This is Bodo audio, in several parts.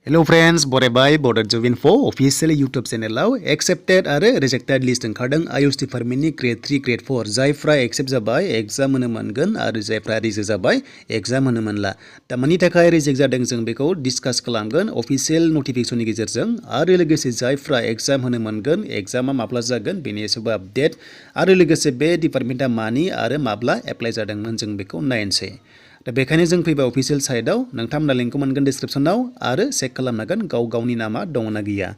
Hello friends, बरायबाय Bodo Info official YouTube channel accepted आरो rejected list ओंखारदों Ayush departmentनि grade 3 grade 4 जायफ्रा accept जाबाय exam होनो मोनगोन आरो जायफ्रा reject जाबाय exam होनो मोनला दा मानि थाखाय reject जादों जों बेखौ डिसकास खालामगोन official notificationनि गेजेरजों आरो लोगोसे जायफ्रा exam होनो मोनगोन examआ माब्ला जागोन बेनि एसेबो आपडेट आरो लोगोसे बे डिपार्टमेन्टआ मानि आरो माब्ला एप्लाइ जादोंमोन जों बेखौ नायनोसै दा बेखायनो जों फैबाय अफिसियेल साइटआव नोंथांमोना लिंकखौ मोनगोन डिसक्रिप्शनाव आरो चेक खालामनांगोन गावनि नामा दङना गैया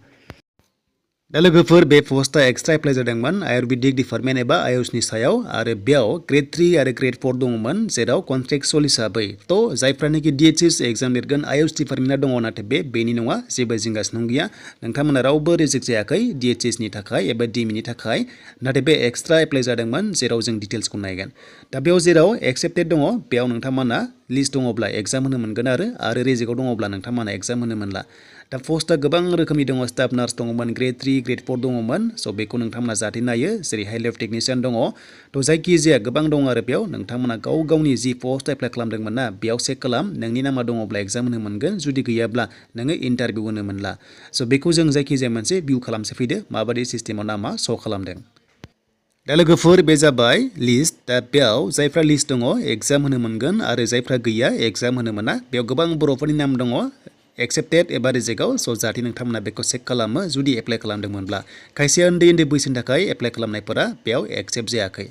दा लोगोफोर बे पस्टआ एक्सट्रा एप्लाइ जादोंमोन आयुर्वेदिक डिपार्टमेन्ट एबा आयुषनि सायाव आरो बेयाव ग्रेड 3 आरो ग्रेड 4 दङमोन जेराव कन्ट्रेक्चुअल हिसाबै थ' जायफ्रानोखि DHS एग्जाम लिरगोन आयुष डिपार्टमेन्टआ दङ नाथाय बेनि नङा जेबो जिंगासिनो गैया नोंथांमोना रावबो रिजेक्ट जायाखै DHSनि थाखाय एबा DMनि थाखाय नाथाय बे एक्सट्रा एप्लाइ जादोंमोन जेराव जों डिटेल्सखौ नायगोन दा बेयाव जेराव एक्सेप्टेड दङ बेयाव नोंथांमोना लिस्ट दङब्ला एग्जाम होनो मोनगोन आरो रेजिकआव दङब्ला नोंथांमोना एग्जाम होनो मोनला दा पस्टआ गोबां रोखोमनि दङ स्टाफ नार्स दङमोन ग्रेड 3 ग्रेड 4 दङमोन स' बेखौ नोंथांमोना जाहाथे नायो जेरैहाय लेब टेकनिशियान दङ थ' जायखिजाया गोबां दङ आरो बेयाव नोंथांमोना गावनि जि पस्ट एप्लाइ खालामदोंमोन ना बेयाव चेक खालाम नोंनि नामा दङब्ला एग्जाम होनो मोनगोन जुदि गैयाब्ला नोङो इन्टारभिउ होनो मोनला स' बेखौ जों जायखिजाया मोनसे भिउ खालामसो फैदो माबायदि सिस्टेमाव नामा श' खालामदों दा लोगोफोर बे जाबाय लिस्ट दा बेयाव जायफ्रा लिस्ट दङ एग्जाम होनो मोनगोन आरो जायफ्रा गैया एग्जाम होनो मोना बेयाव गोबां बर'फोरनि नाम दङ एक्सेप्टेड एबा रिजेक्टआव स' जाहाथे नोंथांमोना बेखौ चेक खालामो जुदि एप्लाइ खालामदोंमोनब्ला खायसे उन्दै बैसोनि थाखाय एप्लाइ खालामनायफोरा बेयाव एक्सेप्ट जायाखै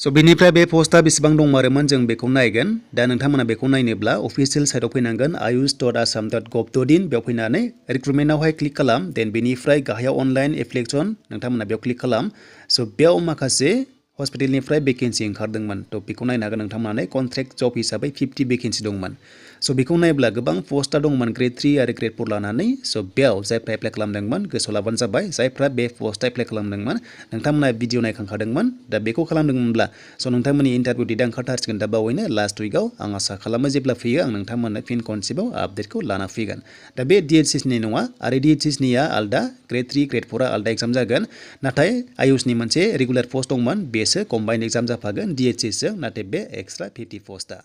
स' बेनिफ्राय बे पस्टआ बेसेबां दंमारोमोन जों बेखौ नायगोन दा नोंथांमोना बेखौ नायनोब्ला अफिसियेल साइटआव फैनांगोन ayush.assam.gov.in बेयाव फैनानै रिक्रुटमेन्टआवहाय क्लिक खालाम देन बेनिफ्राय गाहायाव अनलाइन एप्लिकेसन नोंथांमोना बेयाव क्लिक खालाम स' बेयाव माखासे हस्पिटालनिफ्राय भेकेन्सि ओंखारदोंमोन थ' बेखौ नायनो हागोन नोंथांमोना कन्ट्रेक्ट जब हिसाबै 50 भेकेन्सि दंमोन स' बेखौ नायब्ला गोबां पस्टआ दंमोन ग्रेड 3 आरो ग्रेड 4 लानानै स' बेयाव जायफ्रा एप्लाइ खालामदोंमोन गोसोआव लाबानो जाबाय जायफ्रा बे पस्टआ एप्लाइ खालामदोंमोन नोंथांमोना भिडिअ नायखांखादोंमोन दा बेखौ खालामदोंमोनब्ला स' नोंथांमोननि इन्टारभिउ डेटआ ओंखारथारसिगोन दा बावैनो लास्ट उइकआव आं आसा खालामो जेब्ला फैयो आं नोंथांमोननो फिन खनसेबाव आपडेटखौ लाना फैगोन दा बे DHSनि नङा आरो DHSनिया आलदा ग्रेड 3 ग्रेड 4आ आलदा एग्जाम जागोन नाथाय आयुषनि मोनसे रेगुलार पस्ट दंमोन बेसो कम्बाइन एग्जाम जाफागोन DHSजों नाथाय बे एक्सट्रा 50 पस्टआ